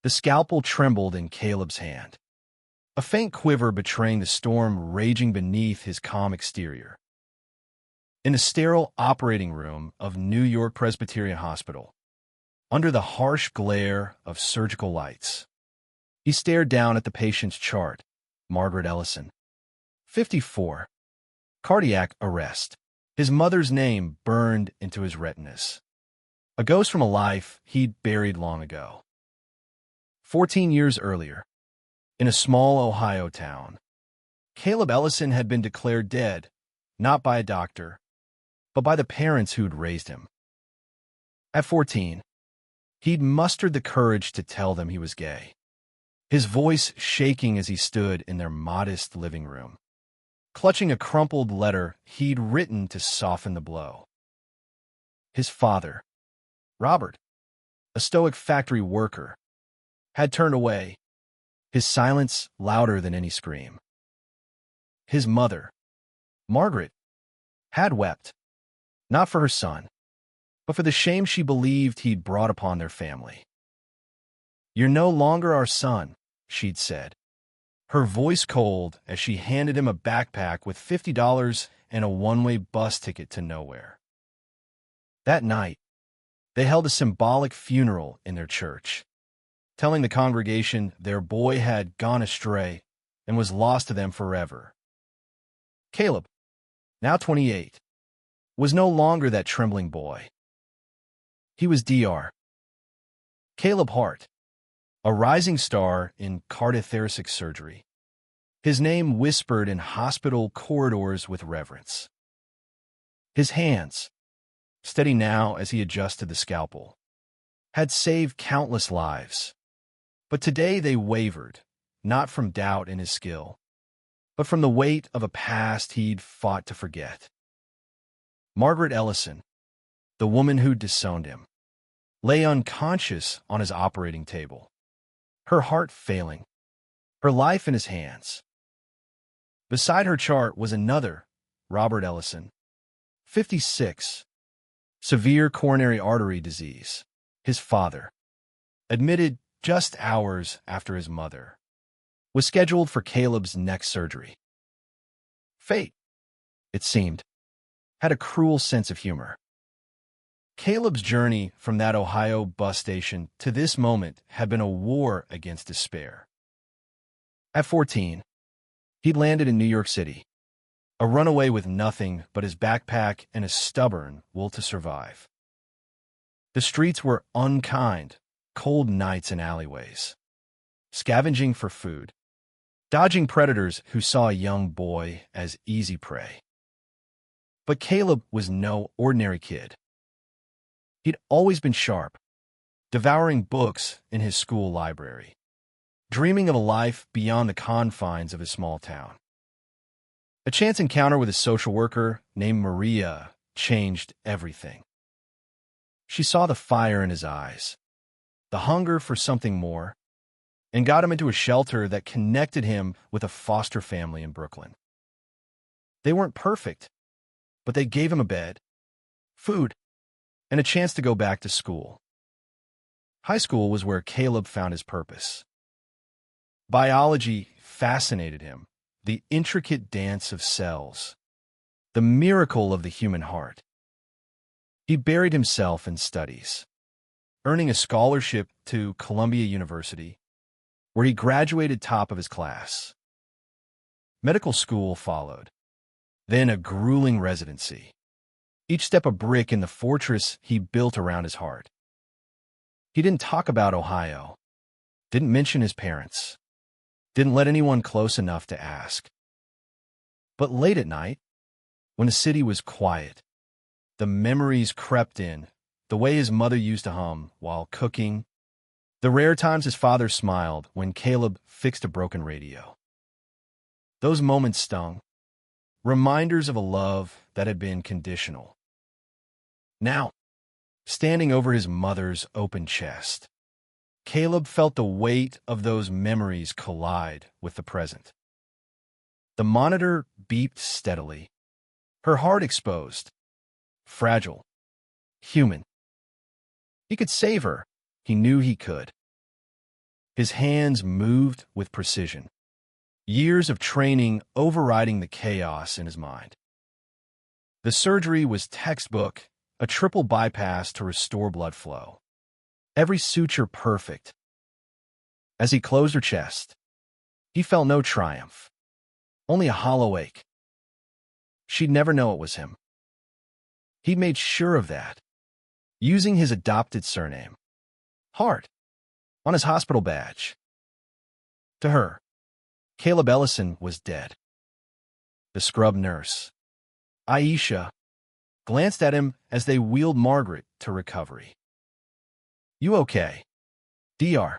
The scalpel trembled in Caleb's hand, a faint quiver betraying the storm raging beneath his calm exterior. In the sterile operating room of New York Presbyterian Hospital, under the harsh glare of surgical lights, he stared down at the patient's chart. Margaret Ellison, 54, cardiac arrest. His mother's name burned into his retinas, a ghost from a life he'd buried long ago. 14 years earlier, in a small Ohio town, Caleb Ellison had been declared dead, not by a doctor, but by the parents who'd raised him. At 14, he'd mustered the courage to tell them he was gay, his voice shaking as he stood in their modest living room, clutching a crumpled letter he'd written to soften the blow. His father, Robert, a stoic factory worker, had turned away, his silence louder than any scream. His mother, Margaret, had wept, not for her son, but for the shame she believed he'd brought upon their family. "You're no longer our son," she'd said, her voice cold as she handed him a backpack with $50 and a one-way bus ticket to nowhere. That night, they held a symbolic funeral in their church, telling the congregation their boy had gone astray and was lost to them forever. Caleb, now 28, was no longer that trembling boy. He was Dr. Caleb Hart, a rising star in cardiothoracic surgery, his name whispered in hospital corridors with reverence. His hands, steady now as he adjusted the scalpel, had saved countless lives, but today they wavered, not from doubt in his skill, but from the weight of a past he'd fought to forget. Margaret Ellison, the woman who'd disowned him, lay unconscious on his operating table, her heart failing, her life in his hands. Beside her chart was another, Robert Ellison, 56, severe coronary artery disease, his father, admitted just hours after his mother, was scheduled for Caleb's next surgery. Fate, it seemed, had a cruel sense of humor. Caleb's journey from that Ohio bus station to this moment had been a war against despair. At 14, he'd landed in New York City, a runaway with nothing but his backpack and a stubborn will to survive. The streets were unkind, cold nights and alleyways, scavenging for food, dodging predators who saw a young boy as easy prey. But Caleb was no ordinary kid. He'd always been sharp, devouring books in his school library, dreaming of a life beyond the confines of his small town. A chance encounter with a social worker named Maria changed everything. She saw the fire in his eyes, the hunger for something more, and got him into a shelter that connected him with a foster family in Brooklyn. They weren't perfect, but they gave him a bed, food, and a chance to go back to school. High school was where Caleb found his purpose. Biology fascinated him, the intricate dance of cells, the miracle of the human heart. He buried himself in studies, earning a scholarship to Columbia University, where he graduated top of his class. Medical school followed, then a grueling residency, each step a brick in the fortress he built around his heart. He didn't talk about Ohio, didn't mention his parents, didn't let anyone close enough to ask. But late at night, when the city was quiet, the memories crept in, the way his mother used to hum while cooking, the rare times his father smiled when Caleb fixed a broken radio. Those moments stung, reminders of a love that had been conditional. Now, standing over his mother's open chest, Caleb felt the weight of those memories collide with the present. The monitor beeped steadily, her heart exposed, fragile, human. He could save her. He knew he could. His hands moved with precision, years of training overriding the chaos in his mind. The surgery was textbook, a triple bypass to restore blood flow. Every suture perfect. As he closed her chest, he felt no triumph, only a hollow ache. She'd never know it was him. He'd made sure of that, using his adopted surname, Hart, on his hospital badge. To her, Caleb Ellison was dead. The scrub nurse, Aisha, glanced at him as they wheeled Margaret to recovery. "You okay? Dr.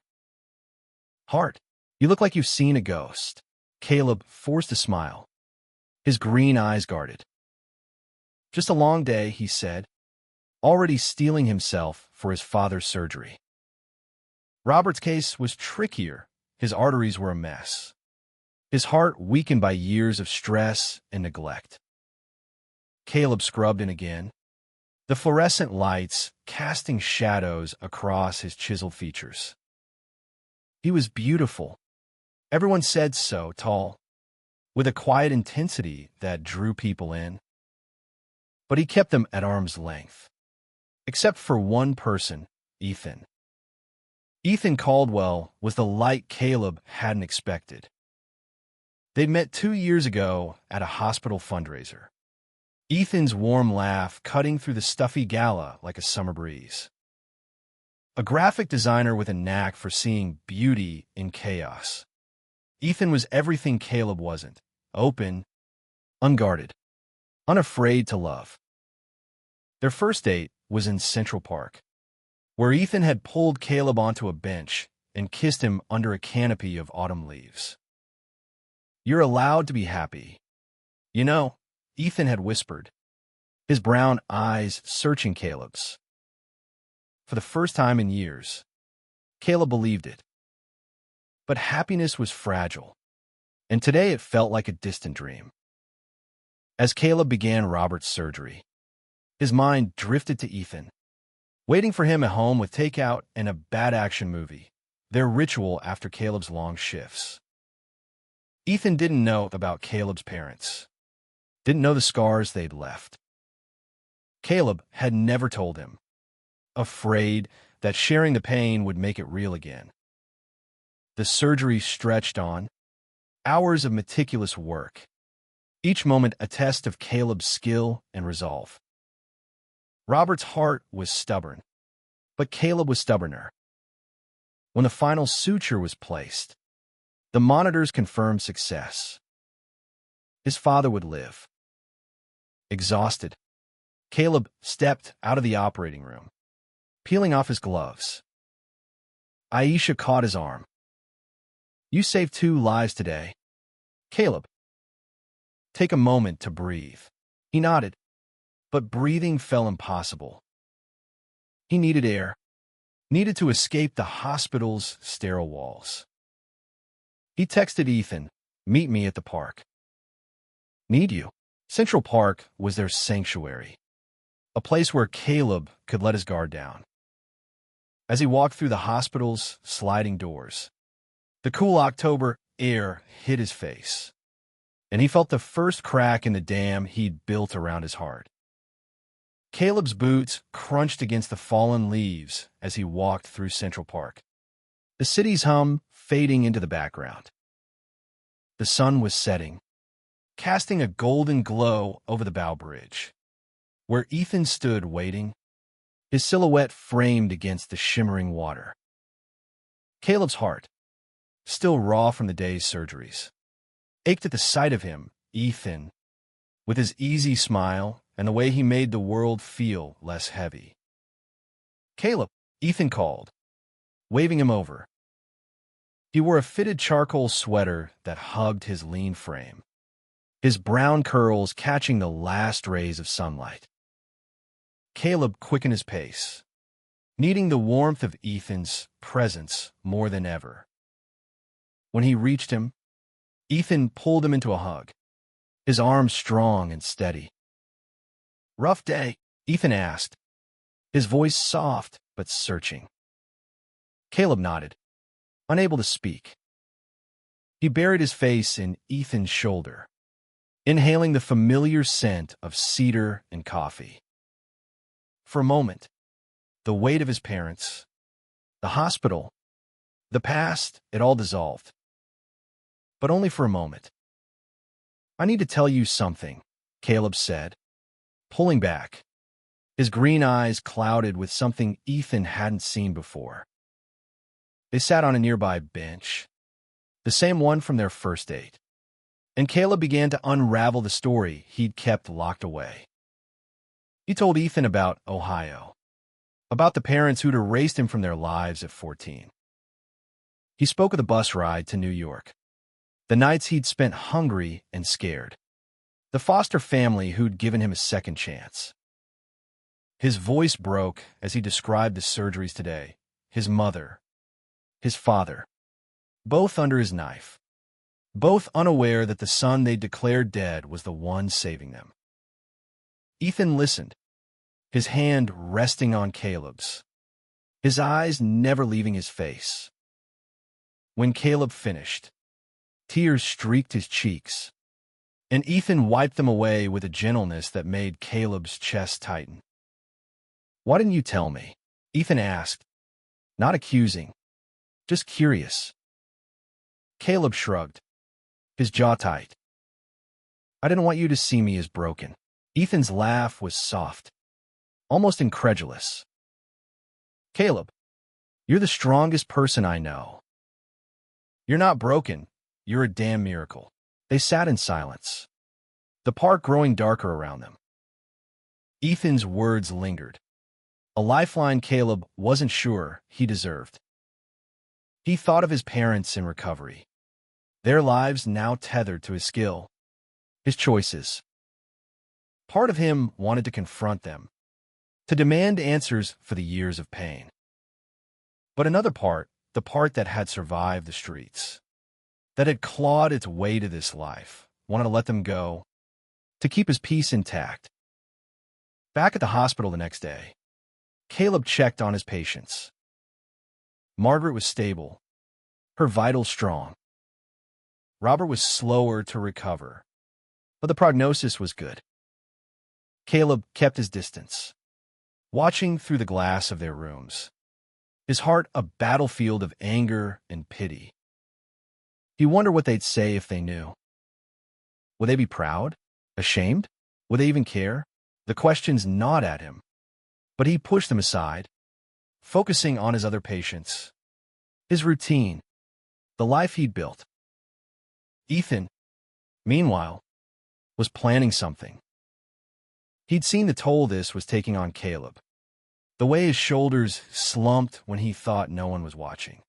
Hart, you look like you've seen a ghost." Caleb forced a smile, his green eyes guarded. "Just a long day," he said, already steeling himself for his father's surgery. Robert's case was trickier. His arteries were a mess, his heart weakened by years of stress and neglect. Caleb scrubbed in again, the fluorescent lights casting shadows across his chiseled features. He was beautiful. Everyone said so, tall, with a quiet intensity that drew people in. But he kept them at arm's length, except for one person, Ethan. Ethan Caldwell was the light Caleb hadn't expected. They'd met 2 years ago at a hospital fundraiser, Ethan's warm laugh cutting through the stuffy gala like a summer breeze. A graphic designer with a knack for seeing beauty in chaos, Ethan was everything Caleb wasn't: open, unguarded, unafraid to love. Their first date was in Central Park, where Ethan had pulled Caleb onto a bench and kissed him under a canopy of autumn leaves. "You're allowed to be happy. You know," Ethan had whispered, his brown eyes searching Caleb's. For the first time in years, Caleb believed it. But happiness was fragile, and today it felt like a distant dream. As Caleb began Robert's surgery, his mind drifted to Ethan, waiting for him at home with takeout and a bad action movie, their ritual after Caleb's long shifts. Ethan didn't know about Caleb's parents, didn't know the scars they'd left. Caleb had never told him, afraid that sharing the pain would make it real again. The surgery stretched on, hours of meticulous work, each moment a test of Caleb's skill and resolve. Robert's heart was stubborn, but Caleb was stubborner. When the final suture was placed, the monitors confirmed success. His father would live. Exhausted, Caleb stepped out of the operating room, peeling off his gloves. Aisha caught his arm. "You saved 2 lives today, Caleb. Take a moment to breathe." He nodded, but breathing felt impossible. He needed air, needed to escape the hospital's sterile walls. He texted Ethan, "Meet me at the park." "Need you." Central Park was their sanctuary, a place where Caleb could let his guard down. As he walked through the hospital's sliding doors, the cool October air hit his face, and he felt the first crack in the dam he'd built around his heart. Caleb's boots crunched against the fallen leaves as he walked through Central Park, the city's hum fading into the background. The sun was setting, casting a golden glow over the Bow Bridge, where Ethan stood waiting, his silhouette framed against the shimmering water. Caleb's heart, still raw from the day's surgeries, ached at the sight of him, Ethan, with his easy smile and the way he made the world feel less heavy. "Caleb," Ethan called, waving him over. He wore a fitted charcoal sweater that hugged his lean frame, his brown curls catching the last rays of sunlight. Caleb quickened his pace, needing the warmth of Ethan's presence more than ever. When he reached him, Ethan pulled him into a hug, his arms strong and steady. "Rough day?" Ethan asked, his voice soft but searching. Caleb nodded, unable to speak. He buried his face in Ethan's shoulder, inhaling the familiar scent of cedar and coffee. For a moment, the weight of his parents, the hospital, the past, it all dissolved. But only for a moment. "I need to tell you something," Caleb said, pulling back, his green eyes clouded with something Ethan hadn't seen before. They sat on a nearby bench, the same one from their first date, and Caleb began to unravel the story he'd kept locked away. He told Ethan about Ohio, about the parents who'd erased him from their lives at 14. He spoke of the bus ride to New York, the nights he'd spent hungry and scared, the foster family who'd given him a second chance. His voice broke as he described the surgeries today, his mother, his father, both under his knife, both unaware that the son they'd declared dead was the one saving them. Ethan listened, his hand resting on Caleb's, his eyes never leaving his face. When Caleb finished, tears streaked his cheeks, and Ethan wiped them away with a gentleness that made Caleb's chest tighten. "Why didn't you tell me?" Ethan asked, not accusing, just curious. Caleb shrugged, his jaw tight. "I didn't want you to see me as broken." Ethan's laugh was soft, almost incredulous. "Caleb, you're the strongest person I know. You're not broken, you're a damn miracle." They sat in silence, the park growing darker around them. Ethan's words lingered, a lifeline Caleb wasn't sure he deserved. He thought of his parents in recovery, their lives now tethered to his skill, his choices. Part of him wanted to confront them, to demand answers for the years of pain. But another part, the part that had survived the streets, that had clawed its way to this life, wanted to let them go, to keep his peace intact. Back at the hospital the next day, Caleb checked on his patients. Margaret was stable, her vitals strong. Robert was slower to recover, but the prognosis was good. Caleb kept his distance, watching through the glass of their rooms, his heart a battlefield of anger and pity. He wondered what they'd say if they knew. Would they be proud? Ashamed? Would they even care? The questions gnawed at him, but he pushed them aside, focusing on his other patients, his routine, the life he'd built. Ethan, meanwhile, was planning something. He'd seen the toll this was taking on Caleb, the way his shoulders slumped when he thought no one was watching.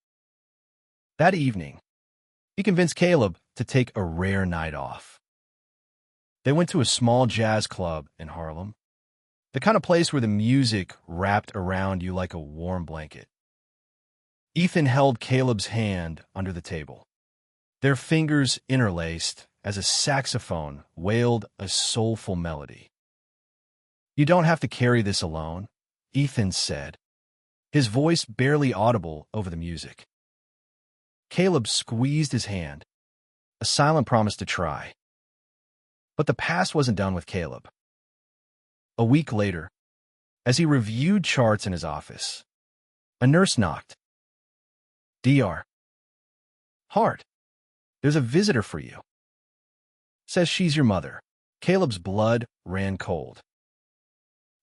That evening, he convinced Caleb to take a rare night off. They went to a small jazz club in Harlem, the kind of place where the music wrapped around you like a warm blanket. Ethan held Caleb's hand under the table, their fingers interlaced as a saxophone wailed a soulful melody. "You don't have to carry this alone," Ethan said, his voice barely audible over the music. Caleb squeezed his hand, a silent promise to try. But the past wasn't done with Caleb. A week later, as he reviewed charts in his office, a nurse knocked. "Dr. Hart, there's a visitor for you. Says she's your mother." Caleb's blood ran cold.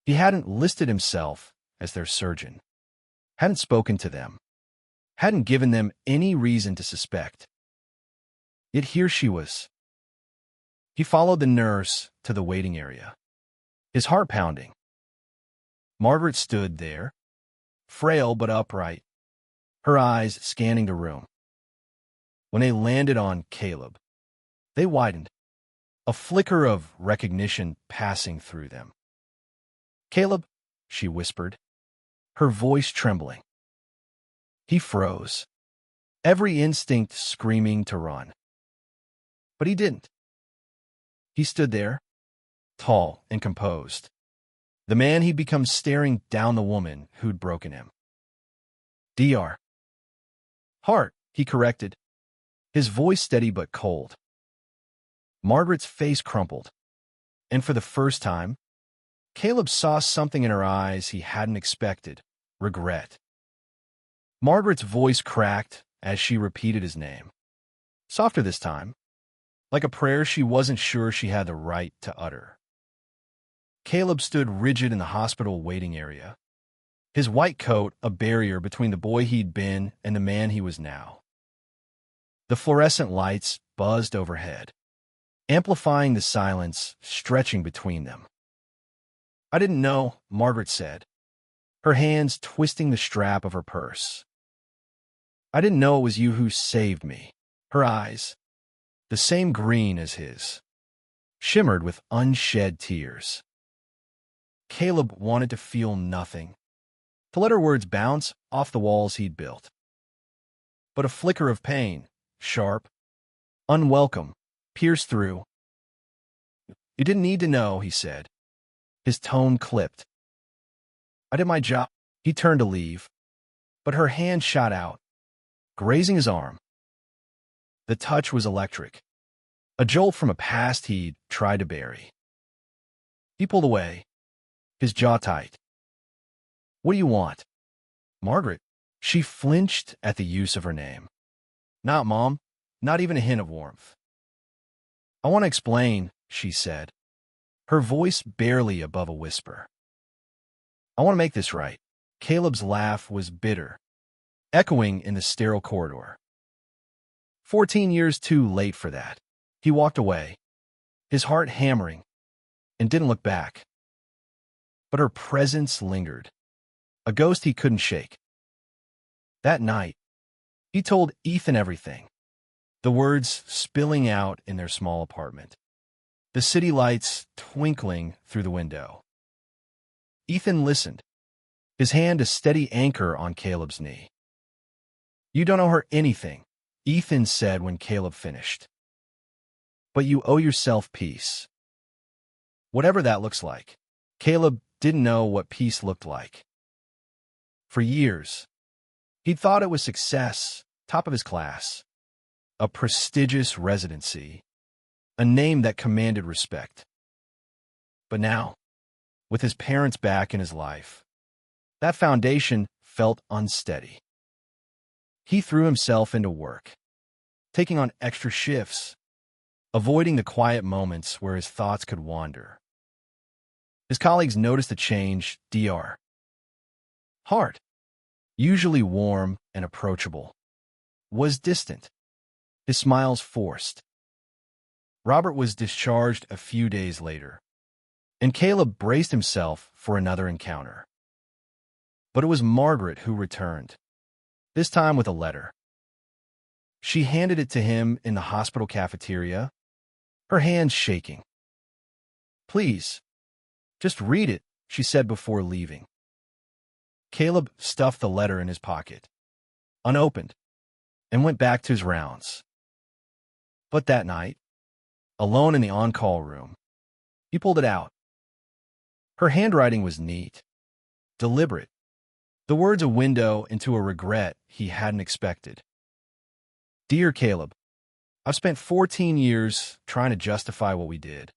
He hadn't listed himself as their surgeon, hadn't spoken to them, hadn't given them any reason to suspect. Yet here she was. He followed the nurse to the waiting area, his heart pounding. Margaret stood there, frail but upright, her eyes scanning the room. When they landed on Caleb, they widened, a flicker of recognition passing through them. "Caleb," she whispered, her voice trembling. He froze, every instinct screaming to run. But he didn't. He stood there, tall and composed, the man he'd become staring down the woman who'd broken him. "Dr. Hart," he corrected, his voice steady but cold. Margaret's face crumpled, and for the first time, Caleb saw something in her eyes he hadn't expected: regret. Margaret's voice cracked as she repeated his name, softer this time, like a prayer she wasn't sure she had the right to utter. Caleb stood rigid in the hospital waiting area, his white coat a barrier between the boy he'd been and the man he was now. The fluorescent lights buzzed overhead, amplifying the silence stretching between them. "I didn't know," Margaret said, her hands twisting the strap of her purse. "I didn't know it was you who saved me." Her eyes, the same green as his, shimmered with unshed tears. Caleb wanted to feel nothing, to let her words bounce off the walls he'd built. But a flicker of pain, sharp, unwelcome, pierced through. "You didn't need to know," he said, his tone clipped. "I did my job." He turned to leave, but her hand shot out, grazing his arm. The touch was electric, a jolt from a past he'd tried to bury. He pulled away, his jaw tight. "What do you want?" "Margaret." She flinched at the use of her name. "Not Mom," not even a hint of warmth. "I want to explain," she said, her voice barely above a whisper. "I want to make this right." Caleb's laugh was bitter, echoing in the sterile corridor. 14 years too late for that. He walked away, his heart hammering, and didn't look back. But her presence lingered, a ghost he couldn't shake. That night, he told Ethan everything, the words spilling out in their small apartment, the city lights twinkling through the window. Ethan listened, his hand a steady anchor on Caleb's knee. "You don't owe her anything," Ethan said when Caleb finished. "But you owe yourself peace. Whatever that looks like." Caleb didn't know what peace looked like. For years, he'd thought it was success, top of his class, a prestigious residency, a name that commanded respect. But now, with his parents back in his life, that foundation felt unsteady. He threw himself into work, taking on extra shifts, avoiding the quiet moments where his thoughts could wander. His colleagues noticed a change. Dr. Hart, usually warm and approachable, was distant, his smiles forced. Robert was discharged a few days later, and Caleb braced himself for another encounter. But it was Margaret who returned, this time with a letter. She handed it to him in the hospital cafeteria, her hands shaking. "Please, just read it," she said before leaving. Caleb stuffed the letter in his pocket, unopened, and went back to his rounds. But that night, alone in the on-call room, he pulled it out. Her handwriting was neat, deliberate, the words a window into a regret he hadn't expected. "Dear Caleb, I've spent 14 years trying to justify what we did,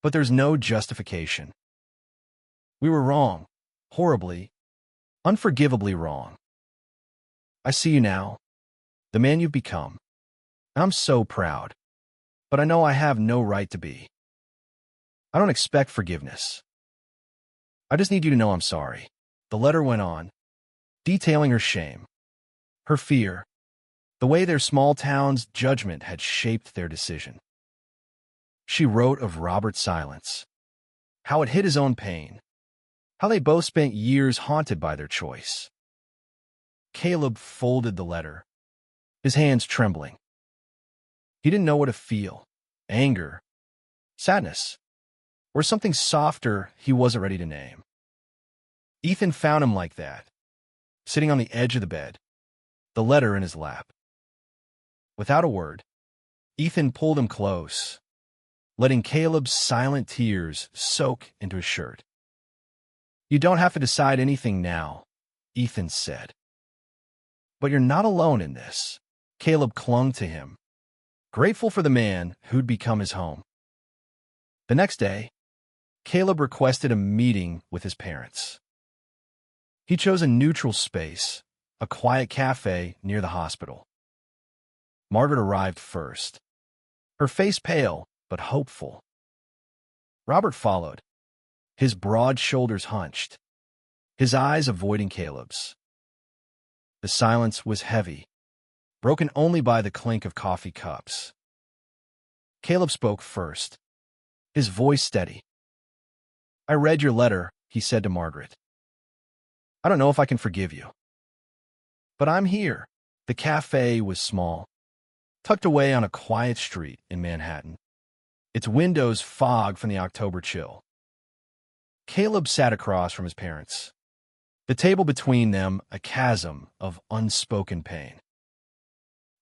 but there's no justification. We were wrong, horribly, unforgivably wrong. I see you now, the man you've become. I'm so proud, but I know I have no right to be. I don't expect forgiveness. I just need you to know I'm sorry." The letter went on, detailing her shame, her fear, the way their small town's judgment had shaped their decision. She wrote of Robert's silence, how it hid his own pain, how they both spent years haunted by their choice. Caleb folded the letter, his hands trembling. He didn't know what to feel: anger, sadness, or something softer he wasn't ready to name. Ethan found him like that, sitting on the edge of the bed, the letter in his lap. Without a word, Ethan pulled him close, letting Caleb's silent tears soak into his shirt. "You don't have to decide anything now," Ethan said. "But you're not alone in this." Caleb clung to him, grateful for the man who'd become his home. The next day, Caleb requested a meeting with his parents. He chose a neutral space, a quiet cafe near the hospital. Margaret arrived first, her face pale but hopeful. Robert followed, his broad shoulders hunched, his eyes avoiding Caleb's. The silence was heavy, broken only by the clink of coffee cups. Caleb spoke first, his voice steady. "I read your letter," he said to Margaret. "I don't know if I can forgive you. But I'm here." The cafe was small, tucked away on a quiet street in Manhattan, its windows fogged from the October chill. Caleb sat across from his parents, the table between them a chasm of unspoken pain.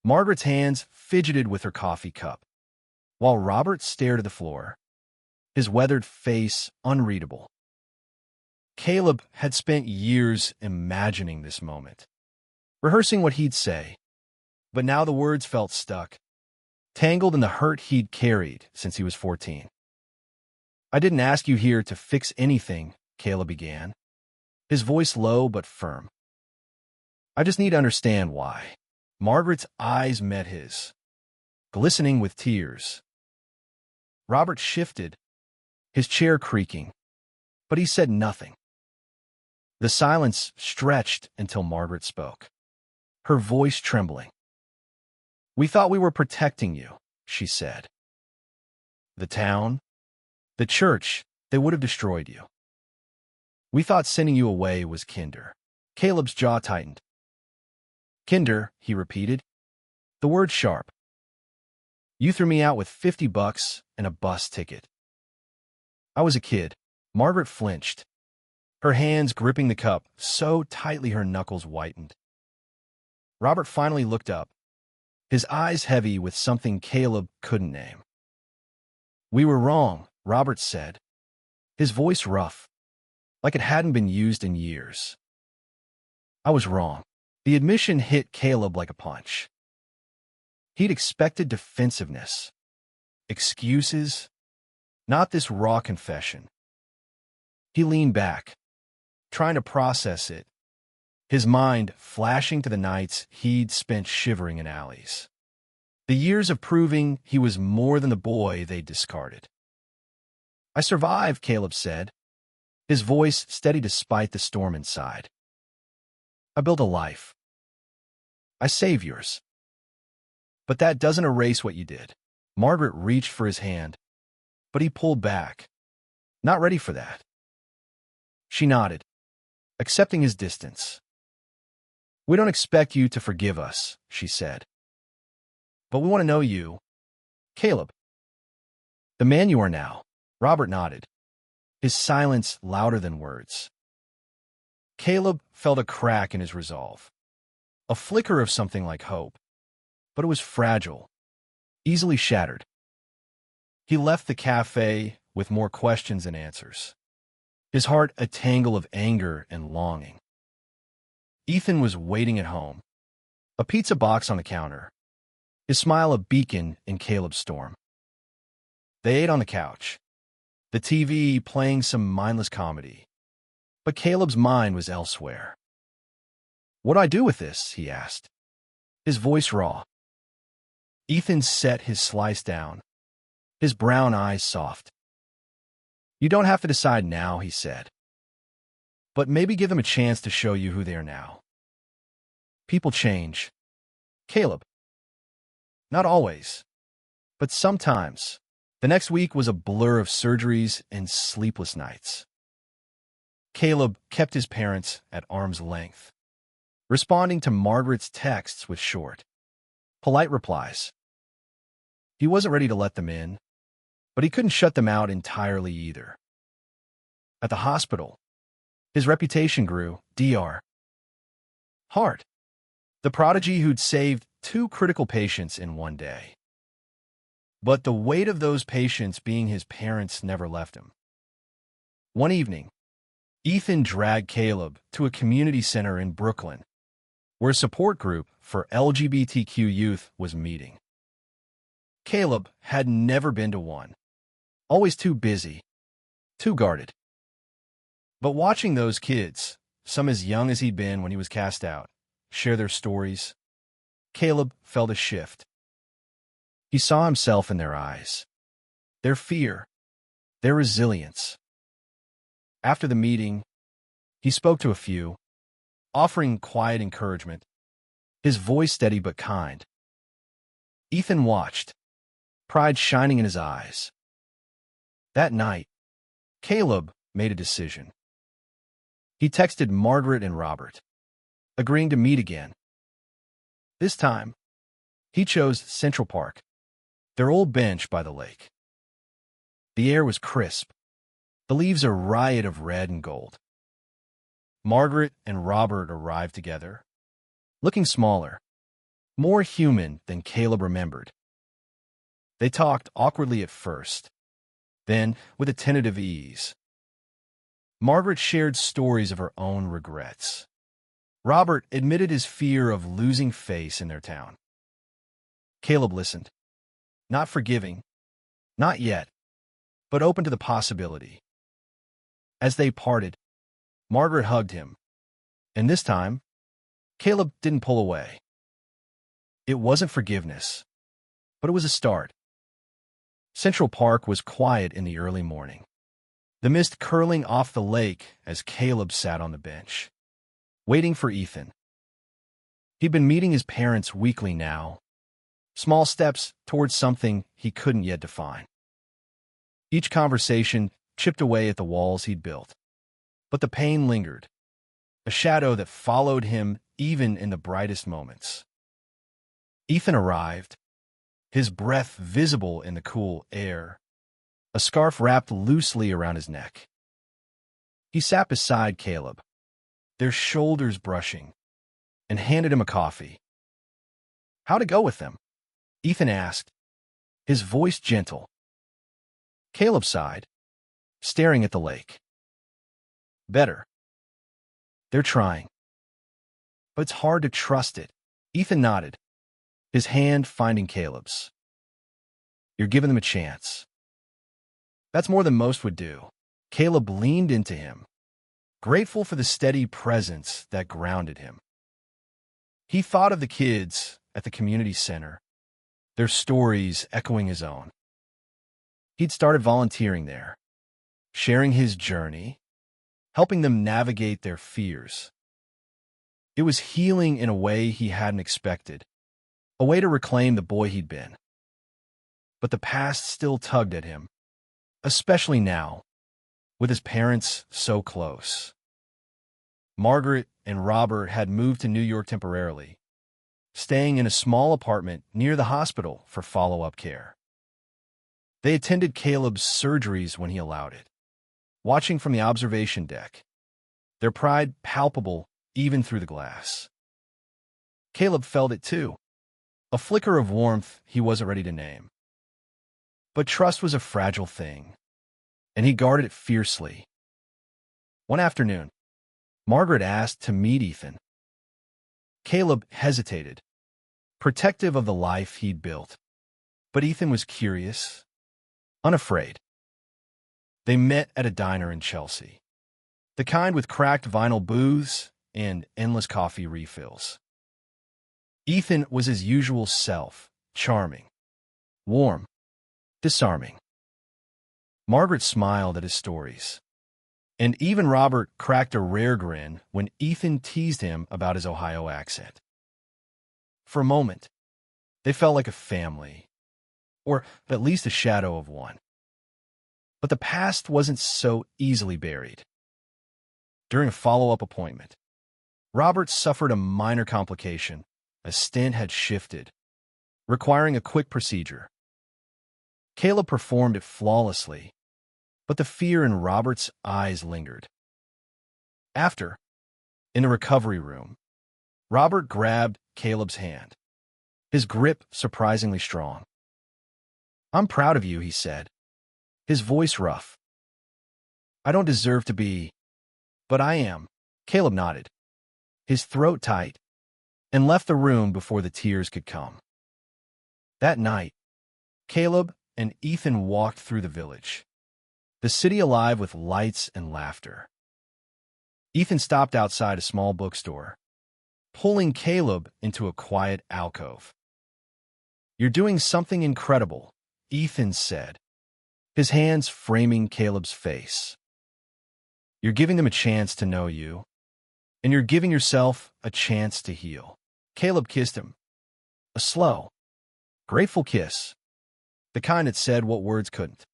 Margaret's hands fidgeted with her coffee cup, while Robert stared at the floor, his weathered face unreadable. Caleb had spent years imagining this moment, rehearsing what he'd say, but now the words felt stuck, tangled in the hurt he'd carried since he was 14. "I didn't ask you here to fix anything," Caleb began, his voice low but firm. "I just need to understand why." Margaret's eyes met his, glistening with tears. Robert shifted, his chair creaking, but he said nothing. The silence stretched until Margaret spoke, her voice trembling. "We thought we were protecting you," she said. "The town, the church, they would have destroyed you. We thought sending you away was kinder." Caleb's jaw tightened. "Kinder," he repeated, the word sharp. "You threw me out with $50 and a bus ticket." "I was a kid." Margaret flinched, her hands gripping the cup so tightly her knuckles whitened. Robert finally looked up, his eyes heavy with something Caleb couldn't name. "We were wrong," Robert said, his voice rough, like it hadn't been used in years. "I was wrong." The admission hit Caleb like a punch. He'd expected defensiveness, excuses, not this raw confession. He leaned back, trying to process it, his mind flashing to the nights he'd spent shivering in alleys. The years of proving he was more than the boy they'd discarded. "I survived," Caleb said, his voice steady despite the storm inside. "I built a life. I saved yours. But that doesn't erase what you did." Margaret reached for his hand, but he pulled back, not ready for that. She nodded, accepting his distance. "We don't expect you to forgive us," she said. "But we want to know you, Caleb. The man you are now." Robert nodded, his silence louder than words. Caleb felt a crack in his resolve, a flicker of something like hope, but it was fragile, easily shattered. He left the cafe with more questions than answers, his heart a tangle of anger and longing. Ethan was waiting at home, a pizza box on the counter, his smile a beacon in Caleb's storm. They ate on the couch, the TV playing some mindless comedy, but Caleb's mind was elsewhere. "What do I do with this?" he asked, his voice raw. Ethan set his slice down, his brown eyes soft. "You don't have to decide now," he said. "But maybe give them a chance to show you who they are now. People change, Caleb. Not always, but sometimes." The next week was a blur of surgeries and sleepless nights. Caleb kept his parents at arm's length, responding to Margaret's texts with short, polite replies. He wasn't ready to let them in, but he couldn't shut them out entirely either. At the hospital, his reputation grew, Dr. Hart, the prodigy who'd saved 2 critical patients in one day. But the weight of those patients being his parents never left him. One evening, Ethan dragged Caleb to a community center in Brooklyn, where a support group for LGBTQ youth was meeting. Caleb had never been to one, always too busy, too guarded. But watching those kids, some as young as he'd been when he was cast out, share their stories, Caleb felt a shift. He saw himself in their eyes, their fear, their resilience. After the meeting, he spoke to a few, offering quiet encouragement, his voice steady but kind. Ethan watched, pride shining in his eyes. That night, Caleb made a decision. He texted Margaret and Robert, agreeing to meet again. This time, he chose Central Park, their old bench by the lake. The air was crisp, the leaves a riot of red and gold. Margaret and Robert arrived together, looking smaller, more human than Caleb remembered. They talked awkwardly at first, then with a tentative ease. Margaret shared stories of her own regrets. Robert admitted his fear of losing face in their town. Caleb listened, not forgiving, not yet, but open to the possibility. As they parted, Margaret hugged him, and this time, Caleb didn't pull away. It wasn't forgiveness, but it was a start. Central Park was quiet in the early morning, the mist curling off the lake as Caleb sat on the bench, waiting for Ethan. He'd been meeting his parents weekly now, small steps towards something he couldn't yet define. Each conversation chipped away at the walls he'd built, but the pain lingered, a shadow that followed him even in the brightest moments. Ethan arrived, his breath visible in the cool air, a scarf wrapped loosely around his neck. He sat beside Caleb, their shoulders brushing, and handed him a coffee. "How'd it go with them?" Ethan asked, his voice gentle. Caleb sighed, staring at the lake. "Better. They're trying. But it's hard to trust it." Ethan nodded, his hand finding Caleb's. "You're giving them a chance." "That's more than most would do." Caleb leaned into him, grateful for the steady presence that grounded him. He thought of the kids at the community center, their stories echoing his own. He'd started volunteering there, sharing his journey, helping them navigate their fears. It was healing in a way he hadn't expected, a way to reclaim the boy he'd been. But the past still tugged at him, especially now, with his parents so close. Margaret and Robert had moved to New York temporarily, staying in a small apartment near the hospital for follow-up care. They attended Caleb's surgeries when he allowed it, watching from the observation deck, their pride palpable even through the glass. Caleb felt it too, a flicker of warmth he wasn't ready to name. But trust was a fragile thing, and he guarded it fiercely. One afternoon, Margaret asked to meet Ethan. Caleb hesitated, protective of the life he'd built, but Ethan was curious, unafraid. They met at a diner in Chelsea, the kind with cracked vinyl booths and endless coffee refills. Ethan was his usual self, charming, warm, disarming. Margaret smiled at his stories, and even Robert cracked a rare grin when Ethan teased him about his Ohio accent. For a moment, they felt like a family, or at least a shadow of one. But the past wasn't so easily buried. During a follow-up appointment, Robert suffered a minor complication. A stent had shifted, requiring a quick procedure. Caleb performed it flawlessly, but the fear in Robert's eyes lingered. After, in the recovery room, Robert grabbed Caleb's hand, his grip surprisingly strong. "I'm proud of you," he said, his voice rough. "I don't deserve to be, but I am." Caleb nodded, his throat tight, and left the room before the tears could come. That night, Caleb and Ethan walked through the village, the city alive with lights and laughter. Ethan stopped outside a small bookstore, pulling Caleb into a quiet alcove. "You're doing something incredible," Ethan said, his hands framing Caleb's face. "You're giving them a chance to know you, and you're giving yourself a chance to heal." Caleb kissed him, a slow, grateful kiss, the kind that said what words couldn't.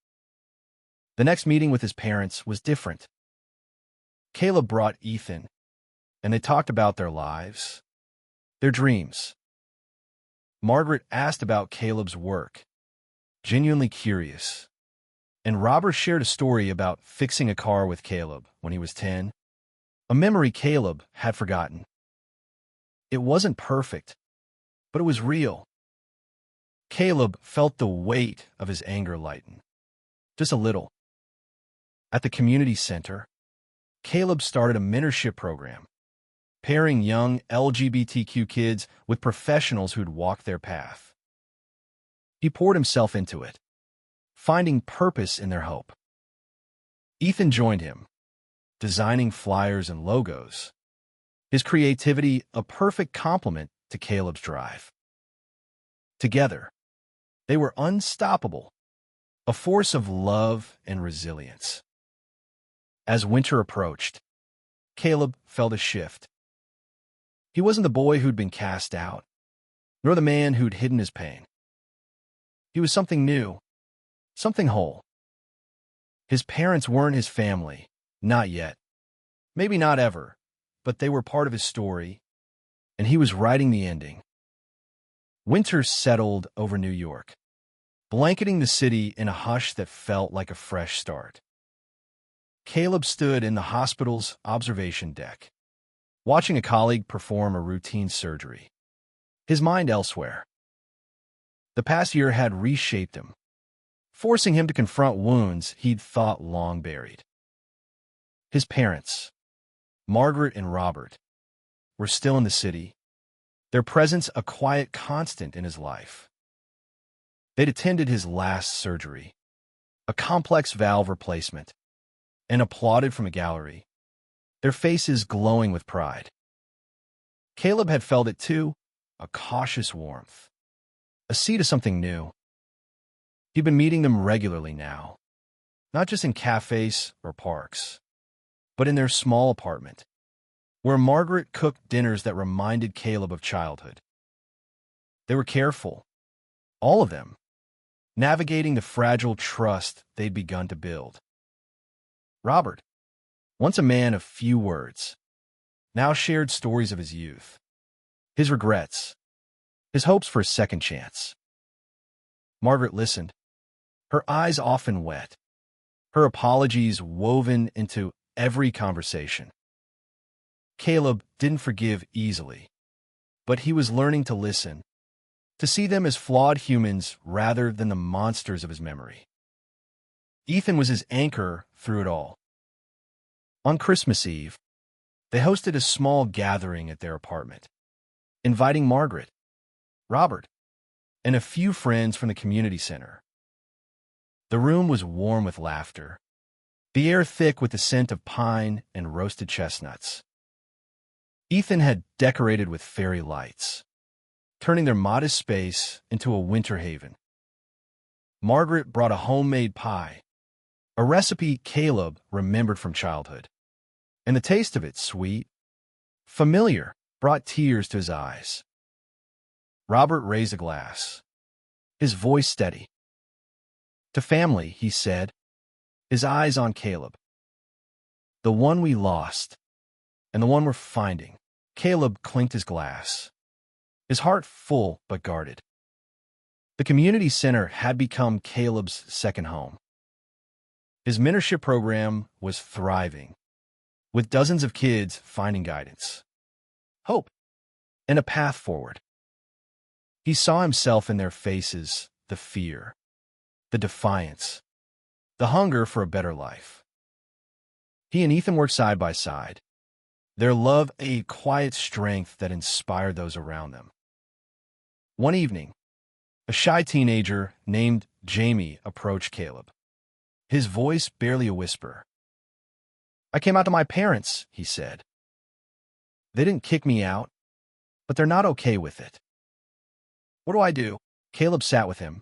The next meeting with his parents was different. Caleb brought Ethan, and they talked about their lives, their dreams. Margaret asked about Caleb's work, genuinely curious, and Robert shared a story about fixing a car with Caleb when he was 10, a memory Caleb had forgotten. It wasn't perfect, but it was real. Caleb felt the weight of his anger lighten, just a little. At the community center, Caleb started a mentorship program, pairing young LGBTQ kids with professionals who'd walked their path. He poured himself into it, finding purpose in their hope. Ethan joined him, designing flyers and logos, his creativity a perfect complement to Caleb's drive. Together, they were unstoppable, a force of love and resilience. As winter approached, Caleb felt a shift. He wasn't the boy who'd been cast out, nor the man who'd hidden his pain. He was something new, something whole. His parents weren't his family, not yet. Maybe not ever, but they were part of his story, and he was writing the ending. Winter settled over New York, blanketing the city in a hush that felt like a fresh start. Caleb stood in the hospital's observation deck, watching a colleague perform a routine surgery, his mind elsewhere. The past year had reshaped him, forcing him to confront wounds he'd thought long buried. His parents, Margaret and Robert, were still in the city, their presence a quiet constant in his life. They'd attended his last surgery, a complex valve replacement, and applauded from a gallery, their faces glowing with pride. Caleb had felt it too, a cautious warmth, a seed of something new. He'd been meeting them regularly now, not just in cafes or parks, but in their small apartment, where Margaret cooked dinners that reminded Caleb of childhood. They were careful, all of them, navigating the fragile trust they'd begun to build. Robert, once a man of few words, now shared stories of his youth, his regrets, his hopes for a second chance. Margaret listened, her eyes often wet, her apologies woven into every conversation. Caleb didn't forgive easily, but he was learning to listen, to see them as flawed humans rather than the monsters of his memory. Ethan was his anchor through it all. On Christmas Eve, they hosted a small gathering at their apartment, inviting Margaret, Robert, and a few friends from the community center. The room was warm with laughter, the air thick with the scent of pine and roasted chestnuts. Ethan had decorated with fairy lights, turning their modest space into a winter haven. Margaret brought a homemade pie, a recipe Caleb remembered from childhood, and the taste of it, sweet, familiar, brought tears to his eyes. Robert raised a glass, his voice steady. "To family," he said, his eyes on Caleb. "The one we lost, and the one we're finding." Caleb clinked his glass, his heart full but guarded. The community center had become Caleb's second home. His mentorship program was thriving, with dozens of kids finding guidance, hope, and a path forward. He saw himself in their faces, the fear, the defiance, the hunger for a better life. He and Ethan worked side by side, their love a quiet strength that inspired those around them. One evening, a shy teenager named Jamie approached Caleb, his voice barely a whisper. "I came out to my parents," he said. "They didn't kick me out, but they're not okay with it. What do I do?" Caleb sat with him,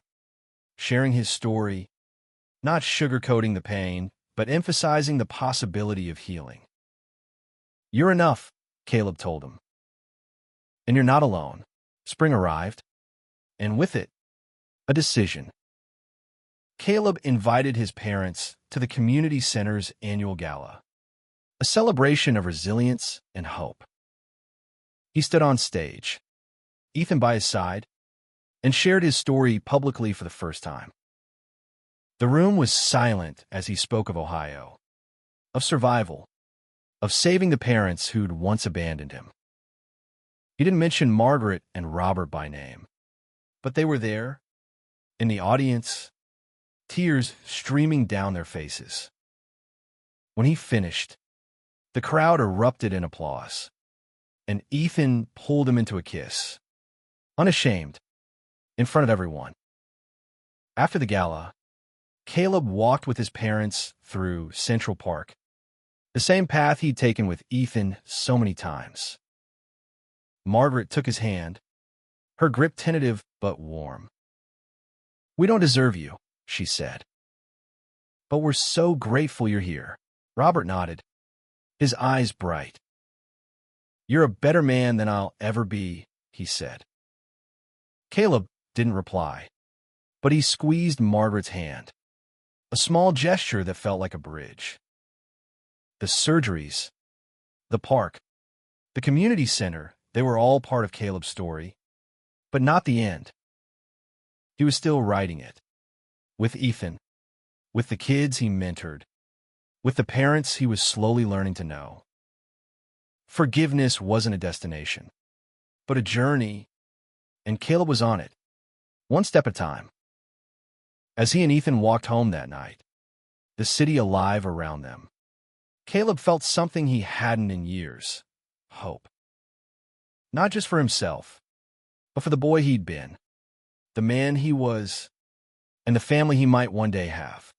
sharing his story, not sugarcoating the pain, but emphasizing the possibility of healing. "You're enough," Caleb told him. "And you're not alone." Spring arrived, and with it, a decision. Caleb invited his parents to the community center's annual gala, a celebration of resilience and hope. He stood on stage, Ethan by his side, and shared his story publicly for the first time. The room was silent as he spoke of Ohio, of survival, of saving the parents who'd once abandoned him. He didn't mention Margaret and Robert by name, but they were there, in the audience, tears streaming down their faces. When he finished, the crowd erupted in applause, and Ethan pulled him into a kiss, unashamed, in front of everyone. After the gala, Caleb walked with his parents through Central Park, the same path he'd taken with Ethan so many times. Margaret took his hand, her grip tentative but warm. "We don't deserve you," she said. "But we're so grateful you're here." Robert nodded, his eyes bright. "You're a better man than I'll ever be," he said. Caleb didn't reply, but he squeezed Margaret's hand, a small gesture that felt like a bridge. The surgeries, the park, the community center, they were all part of Caleb's story, but not the end. He was still writing it, with Ethan, with the kids he mentored, with the parents he was slowly learning to know. Forgiveness wasn't a destination, but a journey, and Caleb was on it, one step at a time. As he and Ethan walked home that night, the city alive around them, Caleb felt something he hadn't in years: hope. Not just for himself, but for the boy he'd been, the man he was, and the family he might one day have.